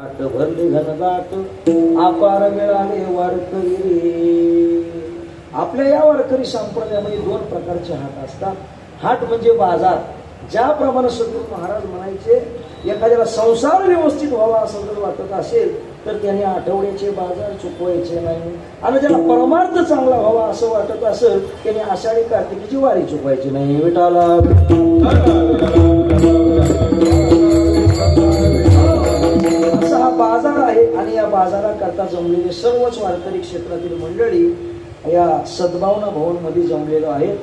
आट भरले घनदाट अपार मिळाले वारकरी रे. आपल्या या वारकरी संप्रदायामध्ये दोन प्रकारचे हाट असतात. हाट म्हणजे बाजार. ज्याप्रमाणे सद्गुरू महाराज म्हणायचे, एखाद्याला संसार व्यवस्थित व्हावा असं जर वाटत असेल तर त्याने आठवड्याचे बाजार चुकवायचे नाही, आणि ज्याला परमार्थ चांगला व्हावा असं वाटत असेल त्याने आषाढी कार्तिकीची वारी चुकवायची नाही. विठाला असा हा बाजार आहे. आणि या बाजाराकरता जमलेले सर्वच वारकरी क्षेत्रातील मंडळी या सद्भावना भवन मध्ये जमलेलो आहेत.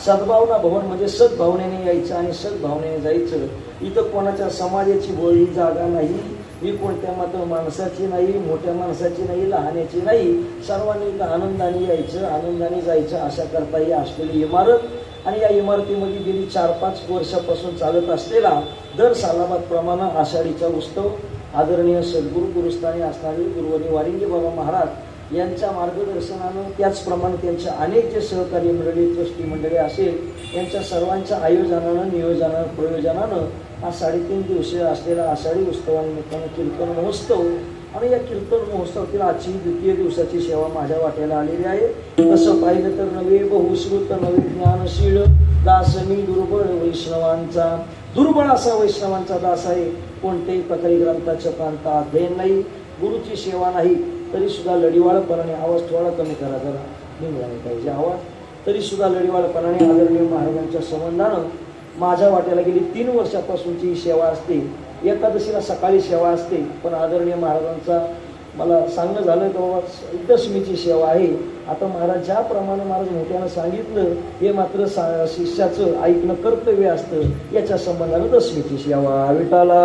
सद्भावना भवन म्हणजे सद्भावनेने यायचं आणि सद्भावनेने जायचं. इथं कोणाच्या समाजाची बोळी जागा नाही, ही कोणत्या मात्र माणसाची नाही, मोठ्या माणसाची नाही, लहानाची नाही. सर्वांनी इथं आनंदाने यायचं, आनंदाने जायचं. अशा करता ही असलेली इमारत आणि या इमारतीमध्ये गेली 4-5 वर्षापासून चालत असलेला दर सालाबादप्रमाणे आषाढीचा उत्सव आदरणीय सद्गुरू गुरुस्थानी असणारे गुरुवर्य वारिंगे बाबा महाराज यांच्या मार्गदर्शनानं, त्याचप्रमाणे त्यांच्या अनेक जे सहकारी मंडळी, ट्रस्टी मंडळी असेल, यांच्या सर्वांच्या आयोजनानं, नियोजनानं, प्रयोजनानं हा 3.5 दिवसीय असलेला आषाढी उत्सवानिमित्तानं कीर्तन महोत्सव आणि या कीर्तन महोत्सवातील आजची 2य दिवसाची सेवा माझ्या वाट्याला आलेली आहे. तसं पाहिलं तर नवे बहुश्रुत नवे ज्ञानशील दास मी दुर्बळ वैष्णवांचा. दुर्बळ असा वैष्णवांचा दास आहे. कोणत्याही प्रकारे ग्रंथाच्या प्रांता अध्ययन नाही, गुरुची सेवा नाही, तरी सुद्धा लढीवाळपणाने, आवाज थोडा कमी करा जरा, निघाला पाहिजे आवाज, तरी सुद्धा लढीवाळपणाने आदरणीय महाराजांच्या संबंधानं माझ्या वाट्याला गेली 3 वर्षापासूनची ही सेवा असते. एकादशीला सकाळी सेवा असते, पण आदरणीय महाराजांचा मला सांगणं झालं की बाबा दशमीची सेवा आहे. आता महाराज ज्याप्रमाणे महाराज मोठ्यानं सांगितलं, हे मात्र शिष्याचं ऐकणं कर्तव्य असतं. याच्या संबंधानं दशमीची सेवा. विठाला